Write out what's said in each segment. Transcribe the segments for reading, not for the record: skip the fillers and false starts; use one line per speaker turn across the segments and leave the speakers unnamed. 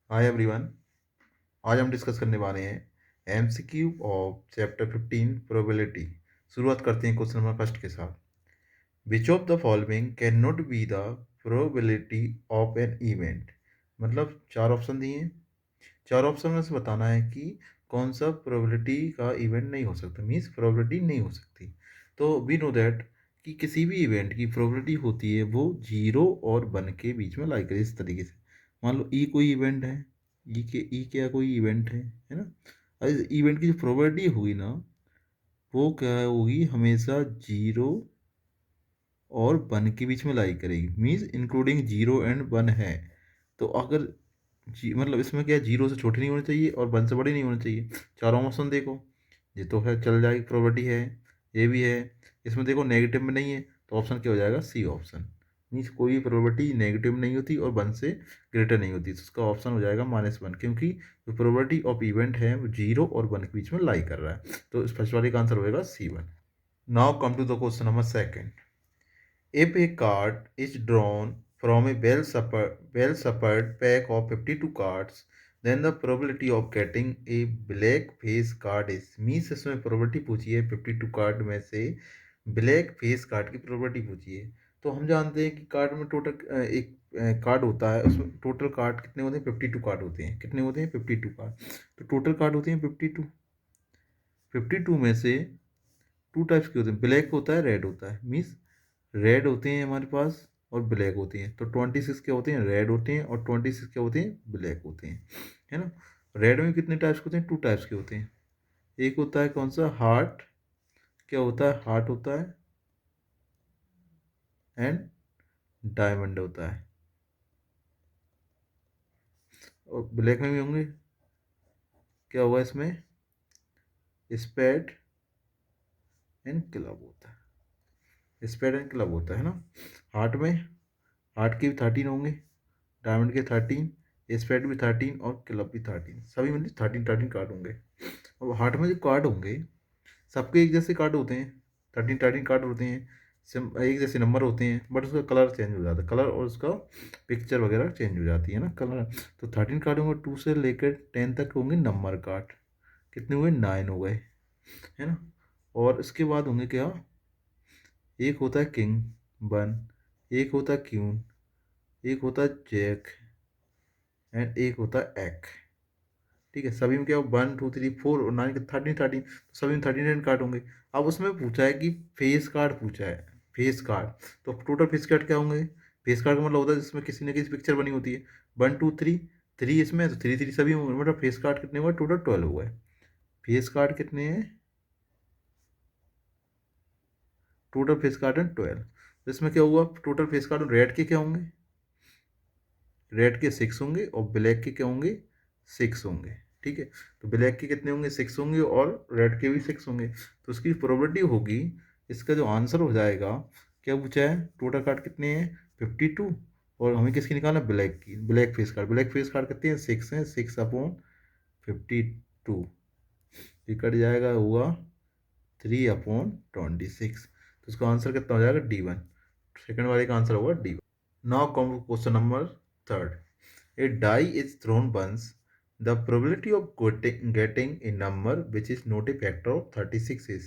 Hi everyone. आज हम discuss करने वाले हैं एमसीक्यू ऑफ चैप्टर 15 प्रोबेबिलिटी। शुरुआत करते हैं क्वेश्चन नंबर फर्स्ट के साथ। Which of the following can not be the probability of an event. मतलब चार ऑप्शन दिए हैं, चार ऑप्शन में से बताना है कि कौन सा प्रोबेबिलिटी का इवेंट नहीं हो सकता, मीन्स प्रोबेबिलिटी नहीं हो सकती। तो वी नो दैट कि किसी भी इवेंट की प्रोबेबिलिटी होती है वो 0 और 1 के बीच में लाई करें। इस तरीके से मान लो ई कोई इवेंट है, ई क्या कोई इवेंट है ना। और इस इवेंट की जो प्रोबेबिलिटी होगी ना, वो क्या होगी, हमेशा 0 और 1 के बीच में लाई करेगी, मीन्स इंक्लूडिंग 0 और 1 है। तो अगर मतलब इसमें क्या, 0 से छोटी नहीं होनी चाहिए और 1 से बड़ी नहीं होनी चाहिए। चारों ऑप्शन देखो, ये तो है, चल जाएगी, प्रोबेबिलिटी है, ये भी है। इसमें देखो नेगेटिव में नहीं है, तो ऑप्शन क्या हो जाएगा, सी ऑप्शन। मीन्स कोई प्रोबेबिलिटी नेगेटिव नहीं होती और 1 से ग्रेटर नहीं होती, तो उसका ऑप्शन हो जाएगा -1, क्योंकि जो प्रोबेबिलिटी ऑफ इवेंट है वो 0 और 1 के बीच में लाई कर रहा है। तो इस फर्स्ट वाले का आंसर होगा C1। Now come to the question number second. If a card is drawn from a well suppered pack of 52 cards, then the probability of getting a black face card is, means इसमें probability पूछी है 52 card में से black face card की probability पूछी है। तो हम जानते हैं कि कार्ड में टोटल एक कार्ड होता है, उसमें टोटल कार्ड कितने होते हैं, 52 कार्ड होते हैं। कितने होते हैं, 52 कार्ड। तो टोटल कार्ड होते हैं 52। 52 में से टू टाइप्स के होते हैं, ब्लैक होता है, रेड होता है। मीन्स रेड होते हैं हमारे पास और ब्लैक होती हैं। तो 26 क्या होते हैं, रेड होते हैं, और 26 क्या होते हैं, ब्लैक होते हैं, है ना। रेड में कितने टाइप्स के होते हैं, टू टाइप्स के होते हैं। एक होता है कौन सा, हार्ट, क्या होता है, हार्ट होता है, एंड डायमंड होता है। और ब्लैक में भी होंगे, क्या होगा इसमें, स्पेड एंड क्लब होता है, स्पेड एंड क्लब होता है ना। हार्ट में, हार्ट के भी 13 होंगे, डायमंड के 13, स्पेड भी 13 और क्लब भी 13, सभी मतलब 13 कार्ड होंगे। अब हार्ट में जो कार्ड होंगे, सबके एक जैसे कार्ड होते हैं, 13 कार्ड होते हैं, एक जैसे नंबर होते हैं, बट उसका कलर चेंज हो जाता है, कलर और उसका पिक्चर वगैरह चेंज हो जाती है ना, कलर। तो 13 कार्ड होंगे, 2 से लेकर 10 तक होंगे नंबर कार्ड। कितने हुए, 9 हो गए, है ना। और इसके बाद होंगे क्या, एक होता है किंग 1, एक होता है क्यून, एक होता है जैक, एंड एक होता है एक्। ठीक है, सभी में क्या हो, 1 2 3 4 और 9 के 13 तो सभी में 13 कार्ड होंगे। अब उसमें पूछा है कि फेस कार्ड पूछा है, फेस कार्ड। तो टोटल फेस कार्ड क्या होंगे, फेस कार्ड का मतलब होता है जिसमें किसी न किसी पिक्चर बनी होती है। 1 2 3, 3 इसमें, तो 3 3 सभी होंगे, मतलब फेस कार्ड कितने हुए, टोटल 12 हुए। फेस कार्ड कितने हैं, टोटल फेस कार्ड है 12। तो इसमें क्या हुआ, टोटल फेस कार्ड रेड के क्या होंगे, रेड के 6 होंगे, और ब्लैक के क्या होंगे, 6 होंगे। ठीक है, तो ब्लैक के कितने होंगे, 6 होंगे, और रेड के भी 6 होंगे। तो उसकी प्रोबेबिलिटी होगी, इसका जो आंसर हो जाएगा, क्या पूछा है, टोटल कार्ड कितने हैं, 52, और हमें किसकी निकालना, ब्लैक की, black face card. Black face card कितने हैं, 6 हैं, 6/52, ये कट जाएगा, हुआ 3/26। तो उसका आंसर कितना हो जाएगा, D1। सेकंड वाले का आंसर होगा D1। Now come to question number third. A die is thrown once. The probability of getting a number which is not a factor of 36 is.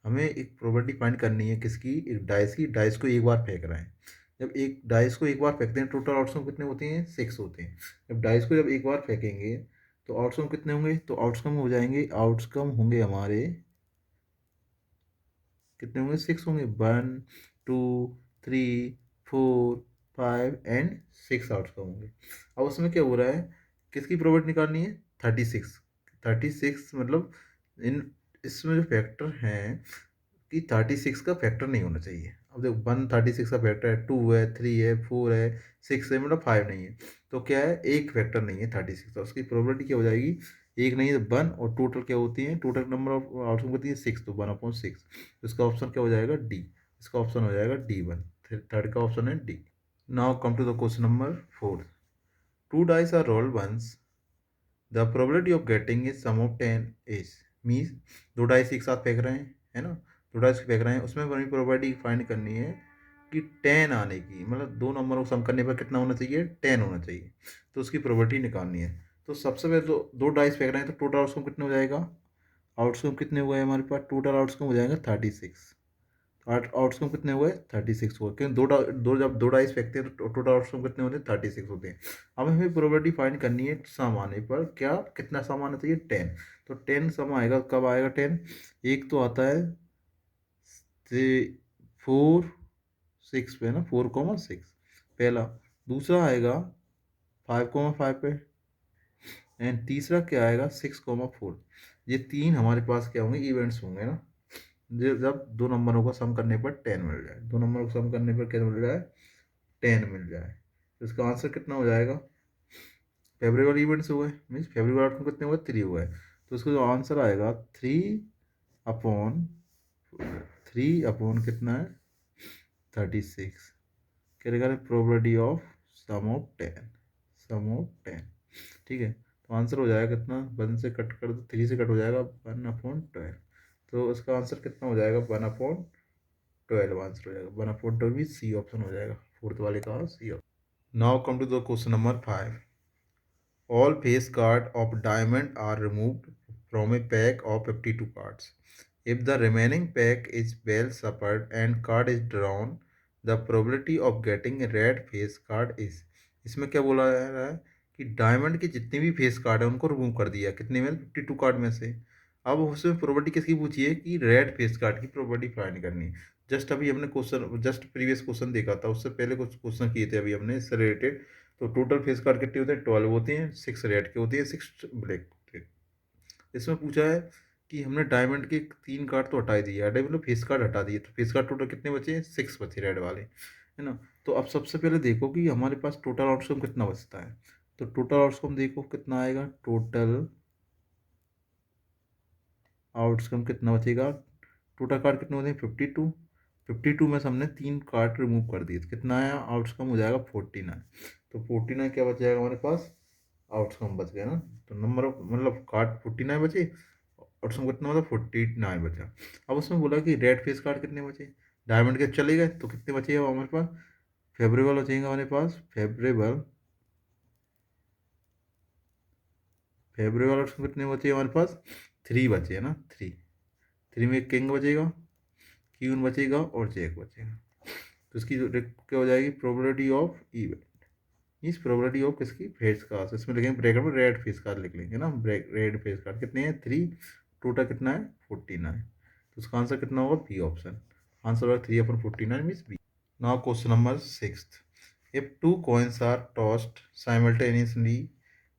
हमें एक प्रोबेबिलिटी फाइंड करनी है किसकी, एक डाइस की। डाइस को एक बार फेंक रहे हैं, जब एक डाइस को एक बार फेंकते हैं, टोटल आउटकम कितने होते हैं, 6 होते हैं। जब डाइस को जब एक बार फेंकेंगे तो आउटकम कितने होंगे, तो आउटकम हो जाएंगे, आउटकम होंगे हमारे कितने होंगे, 6 होंगे। 1 2 3 4 5 एंड 6 आउटकम होंगे। अब उसमें क्या हो रहा है, किसकी प्रोबेबिलिटी निकालनी है, 36। 36 मतलब इन इसमें जो फैक्टर हैं कि 36 का फैक्टर नहीं होना चाहिए। अब देखो, 1 36 का फैक्टर है, 2 है, 3 है, 4 है, 6 है, मतलब 5 नहीं है। तो क्या है, एक फैक्टर नहीं है 36, तो उसकी प्रोबेबिलिटी क्या हो जाएगी, एक नहीं है तो 1, और टोटल क्या होती है, टोटल नंबर ऑफ आउटकम होती है 6, तो 1/6। इसका ऑप्शन क्या हो जाएगा, डी। इसका ऑप्शन हो जाएगा D1। थर्ड का ऑप्शन है D. Now come to the question number 4। Two dice are rolled once, the probability of getting is sum of 10 is, means दो डाइस एक साथ फेंक रहे हैं, है ना, दो डाइस फेंक रहे हैं, उसमें हमें प्रोबेबिलिटी फाइंड करनी है कि 10 आने की, मतलब 2 नंबरों को सम करने पर कितना होना चाहिए, 10 होना चाहिए। तो उसकी प्रोबेबिलिटी निकालनी है। तो सबसे पहले तो 2 डाइस फेंक रहे हैं, तो टोटल आउटकम कितने हो जाएगा, आउटकम कितने हुए हमारे पास, टोटल आउटकम हो जाएगा 36। आउटकम कितने हुए, 36 हुए, क्योंकि जब दो डाइस फेंकते हैं तो टोटल आउटकम कितने होते हैं, 36 होते हैं। अब हमें प्रोबेबिलिटी फाइंड करनी है सम आने पर, क्या कितना सम आना चाहिए, 10। तो 10 सम आएगा, कब आएगा 10, एक तो आता है 4 6 पे ना, 4,6 पहला, दूसरा आएगा 5,5 पे, एंड तीसरा क्या आएगा 6,4। ये तीन हमारे पास क्या होंगे, इवेंट्स होंगे ना, जब दो नंबरों को सम करने पर 10 मिल जाए, दो नंबरों को सम करने पर क्या मिल जाए, 10 मिल जाए। तो इसका आंसर कितना हो जाएगा, फेवरेबल इवेंट्स हुए, मीन्स फेवरेबल आउटकम कितने हुए, 3 हुए। तो इसका जो आंसर आएगा 3 अपॉन 3 अपॉन कितना है, 36। क्या लिखा है, प्रोबेबिलिटी ऑफ सम ऑफ 10। ठीक है, तो आंसर हो जाएगा कितना, 1 से कट कर दो, 3 से कट हो जाएगा 1/12। तो इसका आंसर कितना हो जाएगा, 1/12 आंसर हो जाएगा। 1/12 भी सी ऑप्शन हो जाएगा, फोर्थ वाले का C option. Now come to the question number 5। All face cards of diamond are removed from a pack of 52 cards. If the remaining pack is well shuffled and card is drawn, the probability of getting a red face card is। इसमें क्या बोला जा रहा है कि diamond के जितने भी फेस कार्ड है उनको रिमूव कर दिया, कितने में, 52 कार्ड में से। अब उसमें प्रोबेबिलिटी किसकी पूछी है, कि रेड फेस कार्ड की प्रोबेबिलिटी फाइंड करनी है। जस्ट अभी हमने क्वेश्चन, जस्ट प्रीवियस क्वेश्चन देखा था, उससे पहले कुछ क्वेश्चन किए थे अभी हमने इससे रिलेटेड। तो टोटल फेस कार्ड कितने होते हैं, 12 होते हैं, 6 रेड के होते हैं, 6 ब्लैक के। इसमें पूछा है कि हमने डायमंड के 3 कार्ड तो हटा ही दिए, हटाए मतलब फेस कार्ड हटा दिए, तो फेस कार्ड टोटल कितने बचे हैं, 6 बचे रेड वाले, है ना। तो अब सबसे पहले देखो कि हमारे पास टोटल आउटकम कितना बचता है। तो टोटल आउटकम देखो कितना आएगा, टोटल आउटकम कितना बचेगा, टोटल कार्ड कितने होते हैं, 52। 52 में से हमने 3 कार्ड रिमूव कर दिए, तो कितना आया, आउटकम हो जाएगा 49। तो 49 क्या बच जाएगा हमारे पास, आउटकम बच गया ना। तो नंबर ऑफ, मतलब कार्ड 49 बचे, आउटकम कितना मतलब 49 बचा। अब उसमें बोला कि रेड फेस कार्ड कितने बचे, डायमंड के चले गए, तो कितने बचे अब हमारे पास, फेवरेबल बचेंगे हमारे पास, फेवरेबल फेवरेबल आउटकम कितने बचे हमारे पास, 3 बचे है ना, 3 में एक किंग बचेगा, क्यून बचेगा और जैक बचेगा। तो इसकी क्या हो जाएगी, प्रोबेबिलिटी ऑफ इवेंट, इस प्रोबेबिलिटी ऑफ किसकी, फेस कार्ड। इसमें लिखेंगे ब्रैकेट में रेड फेस कार्ड लिख लेंगे ना, रेड फेस कार्ड कितने हैं, 3, टोटल कितना है 49। तो उसका आंसर कितना होगा, बी ऑप्शन। आंसर होगा 3/49 means B. Now question number 6। If two coins are tossed simultaneously,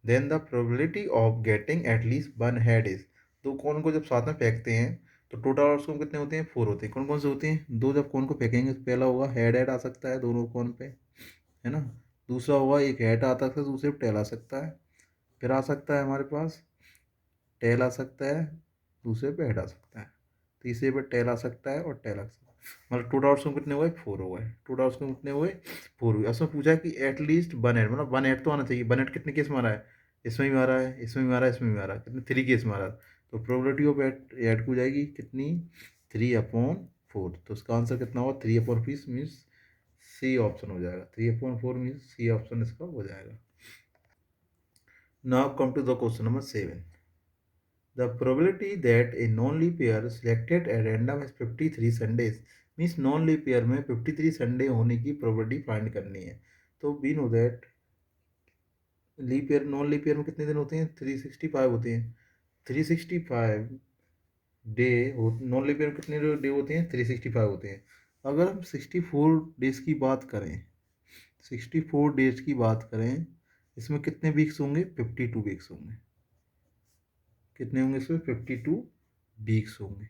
then the probability of getting at least one head is. दो कॉइन को जब साथ में फेंकते हैं तो टोटल आउटकम कितने होते हैं, 4 होते हैं। कौन कौन से होते हैं, दो जब कॉइन को फेंकेंगे तो पहला होगा हेड हेड आ सकता है दोनों कॉइन पे, है ना। दूसरा होगा एक हेड आता है, दूसरे पे टेल आ सकता है, फिर आ सकता है हमारे पास टेल आ सकता है, दूसरे पे हेड आ सकता है, तीसरे पे टेल आ सकता है और टेल आ सकता है। मतलब टोटल आउटकम कितने हुए, 4 हो गए। टोटल आउटकम कितने हुए, 4 हुए। उसमें पूछा है कि एटलीस्ट वन हेड, मतलब वन हेड तो आना चाहिए। वन हेड कितने केस मारा है, इसमें भी मारा है, इसमें भी मारा है, इसमें भी मारा है, कितने 3 केस मारा है। तो प्रोबेबिलिटी ऑफ हेड को जाएगी कितनी, 3/4। तो उसका आंसर कितना होगा, 3/4 मीन्स सी ऑप्शन हो जाएगा, 3/4 मीन्स सी ऑप्शन इसका हो जाएगा। Now come to the question number 7। The probability that a non-leap year selected at random is 53 Sundays, means non leap year में 53 संडे होने की प्रोबेबिलिटी फाइंड करनी है। तो we know that leap year, non leap year में कितने दिन होते हैं, 365 होते हैं। 365 डे हो, नॉन लीप ईयर में कितने डे होते हैं, 365 होते हैं। अगर हम 64 डेज की बात करें, 64 डेज की बात करें, इसमें कितने वीक्स होंगे, 52 वीक्स होंगे। कितने होंगे इसमें, 52 वीक्स होंगे।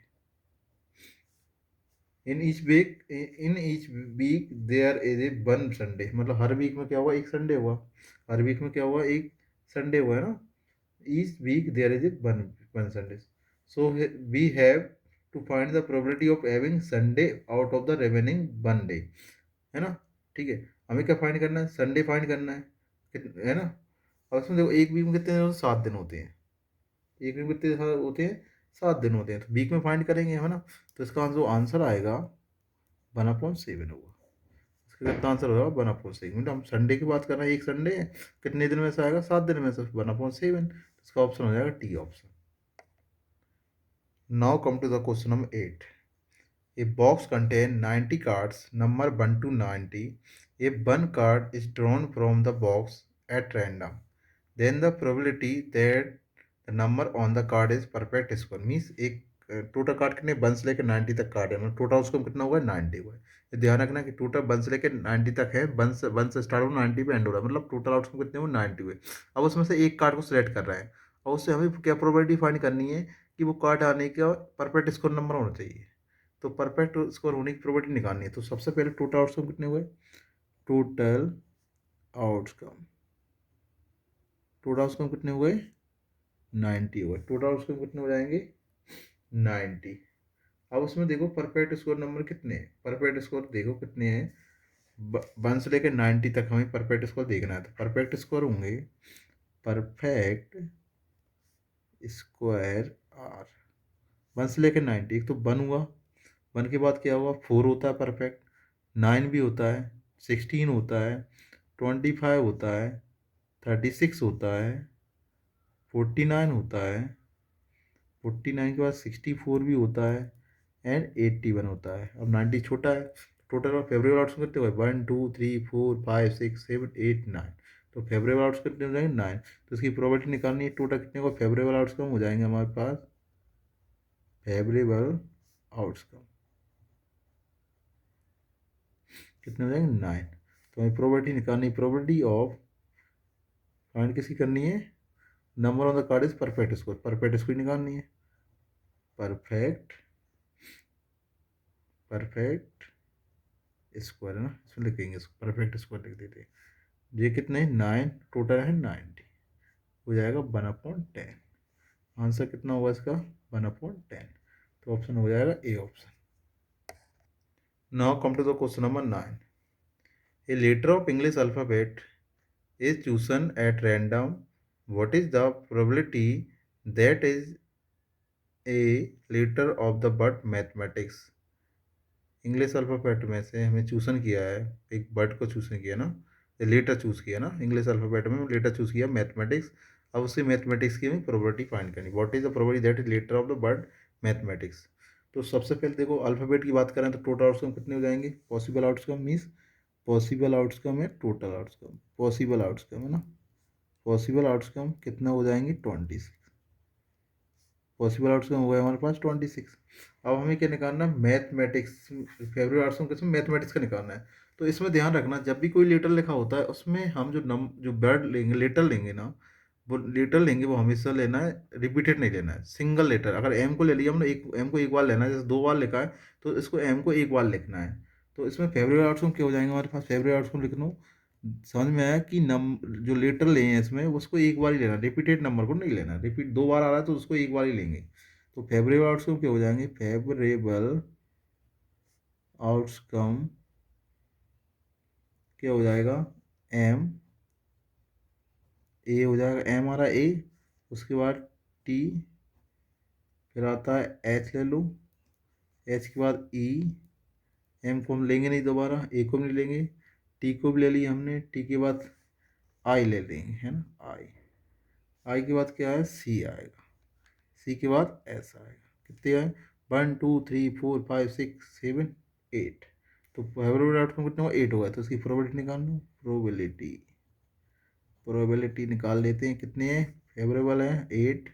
In each week there is a one Sunday, मतलब हर वीक में क्या हुआ, एक संडे हुआ। हर वीक में क्या हुआ, एक संडे हुआ है ना। Each week there is a one one Sunday. So we have to find the probability of having Sunday out of the remaining one day, है ना। ठीक है, हमें क्या फाइंड करना है, संडे फाइंड करना है, है ना। और उसमें देखो एक वीक में कितने दिन होते हैं? 7 दिन होते हैं। एक वीक में कितने होते हैं, 7 दिन होते हैं। तो वीक में फाइंड करेंगे, है ना। तो इसका जो आंसर आएगा 1/7 होगा। तो कितना आंसर होगा 1/6। मतलब हम संडे की बात कर रहे हैं, एक संडे है, कितने दिन में से आएगा, 7 दिन में से, 1/7। इसका ऑप्शन हो जाएगा T option. Now come to the question number 8। A box contains 90 cards, number 1 to 90. If one card is drawn from the box at random, then the probability that the number on the card is perfect score means एक total card कितने 1 से लेकर 90 तक card है, मतलब total उसको कितना हुआ है 90 हुआ है। ये ध्यान रखना कि टोटल 1 से लेकर 90 तक है, 1 से स्टार्ट हो 90 पे एंड हो रहा है, मतलब टोटल आउटकम कितने हुए 90 हुए। अब उसमें से एक कार्ड को सिलेक्ट कर रहा है और उससे हमें क्या प्रोबेबिलिटी फाइंड करनी है कि वो कार्ड आने का परफेक्ट स्कोर नंबर होना चाहिए। तो परफेक्ट स्कोर होने की प्रोबेबिलिटी निकालनी है। तो सबसे पहले टोटल आउटकम कितने हुए, टोटल आउटकम टोटल आउटकम कितने हुए 90 हुए। टोटल आउटकम कितने हो जाएंगे 90। अब उसमें देखो परफेक्ट स्कोर नंबर कितने हैं, परफेक्ट स्कोर देखो कितने हैं, 1 से लेकर 90 तक हमें परफेक्ट स्कोर देखना है। तो परफेक्ट स्कोर होंगे परफेक्ट स्क्वायर आर 1 से लेकर 90। एक तो 1 हुआ, 1 के बाद क्या हुआ 4 होता है परफेक्ट, 9 भी होता है, 16 होता है, 25 होता है, 36 होता है, 49 होता है, 49 के बाद 64 भी होता है एंड 81 होता है। अब 90 छोटा है, टोटल फेवरेबल आउट्स कितने हुए 1 2 3 4 5 6 7 8 9। तो फेवरेबल आउट्स कितने हो जाएंगे 9। तो इसकी प्रोबेबिलिटी निकालनी है, टोटल कितने को फेवरेबल आउट्सकम हो जाएंगे हमारे पास, फेवरेबल आउट्सकम कितने हो जाएंगे 9। तो हमें प्रोबेबिलिटी निकालनी, प्रोबेबिलिटी ऑफ फाइंड किसकी करनी है, number on the card is perfect score, perfect score निकालनी है, परफेक्ट परफेक्ट स्क्वायर है ना, इसमें लिखेंगे इसको परफेक्ट स्क्वायर लिख देते हैं। ये कितने 9, टोटल है 90, हो जाएगा 1/10। आंसर कितना होगा इसका 1/10। तो ऑप्शन हो जाएगा A option. Now come to the question number 9। A letter of English alphabet is chosen at random, what is the probability that is a letter of the word mathematics? English alphabet में से हमें chosen किया है, एक word को chosen किया ना, letter choose किया ना, इंग्लिश अल्फ़ाबेट में लेटर चूज़ किया मैथमेटिक्स। अब उसी मैथमेटिक्स की हमें प्रोबेबिलिटी फाइंड करनी, what is the probability that is letter of the word mathematics. तो सबसे पहले देखो अल्फ़ाबेट की बात करें तो टोटल आउटकम कितने हो जाएंगे, possible outcome means possible outcome है टोटल आउटकम, पॉसिबल आउटकम है ना, पॉसिबल आउटकम कितना हो जाएंगे 26। पॉसिबल आउटकम हुआ है हमारे पास 26। अब हमें क्या निकालना है मैथमेटिक्स, फेवरेट आउटकम किसमें मैथमेटिक्स का निकालना है। तो इसमें ध्यान रखना जब भी कोई लेटर लिखा होता है उसमें हम जो वर्ड लेंगे लेटर लेंगे ना, वो लेटर लेंगे वो हमेशा लेना है, रिपीटेड नहीं लेना है, सिंगल लेटर। अगर एम को ले लिया हमने, एक एम को एक बार लेना है, जैसे 2 बार लिखा है तो इसको एम को एक बार लिखना है। तो इसमें फेवरेट आउटकम क्या हो जाएंगे हमारे पास, फेवरेट आउटकम लिख लो। समझ में आया कि जो लेटर ले हैं इसमें उसको एक बार ही लेना, रिपीटेड नंबर को नहीं लेना, रिपीट 2 बार आ रहा है तो उसको एक बार ही लेंगे। तो फेवरेबल आउटकम क्या हो जाएंगे, फेवरेबल आउटकम क्या हो जाएगा एम, ए हो जाएगा, एम आ रहा है ए, उसके बाद टी, फिर आता है एच ले लो, एच के बाद ई, एम को हम लेंगे नहीं दोबारा, ए को भी नहीं लेंगे, टी को भी ले लिया हमने, टी के बाद आई ले लेंगे है ना, आई, आई के बाद क्या है सी आएगा, सी के बाद एस आएगा। कितने आए 1 2 3 4 5 6 7 8। तो फेवरेबल आउटकम कितना हुआ 8 होगा। तो इसकी प्रोबेबिलिटी निकाल लो, प्रोबेबिलिटी प्रोबेबिलिटी निकाल लेते हैं, कितने हैं फेवरेबल है 8,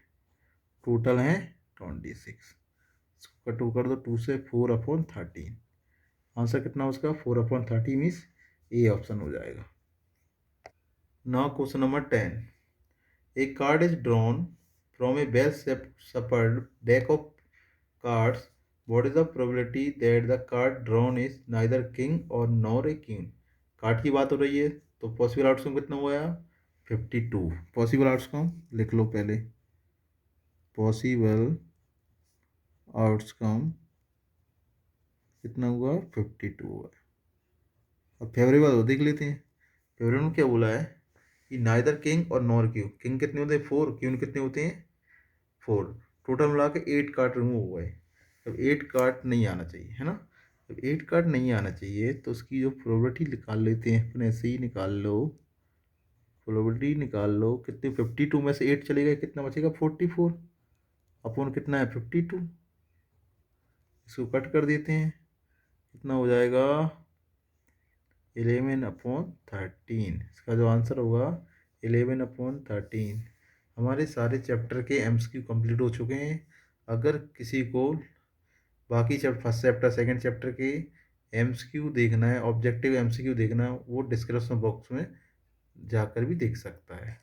टोटल हैं 26। इसको टू कर दो, 2 से 4/13। आंसर कितना उसका 4/30 मीन्स ए ऑप्शन हो जाएगा। Now question number 10। A card is drawn from a well-shuffled deck of cards. What is the probability that the card drawn is neither king or nor a king? Card की बात हो रही है तो possible outcome कितना हुआ 52। Possible outcome लिख लो पहले, पॉसिबल आउटकम कितना हुआ 52 हुआ। अब फेवरेबल देख लेते हैं, फेवरेबल में क्या बोला है कि नाइदर किंग और नॉर क्यू, किंग कितने होते हैं 4, क्यू कितने होते हैं 4, टोटल मिला के 8 कार्ड रिमूव हुआ है। अब 8 कार्ड नहीं आना चाहिए है ना, जब 8 कार्ड नहीं आना चाहिए तो उसकी जो प्रोबेबिलिटी निकाल लेते हैं अपन, ऐसे ही निकाल लो। प्रोबेबिलिटी निकाल लो कितनी, 52 में से 8 चलेगा कितना बचेगा 44 अपॉन कितना है 52। इसको कट कर देते हैं, कितना हो जाएगा 11/13। इसका जो आंसर होगा 11/13। हमारे सारे चैप्टर के एमसीक्यू कंप्लीट हो चुके हैं। अगर किसी को बाकी chapter, first chapter second chapter के एमसीक्यू देखना है, ऑब्जेक्टिव एमसीक्यू देखना है, वो डिस्क्रिप्शन बॉक्स में जाकर भी देख सकता है।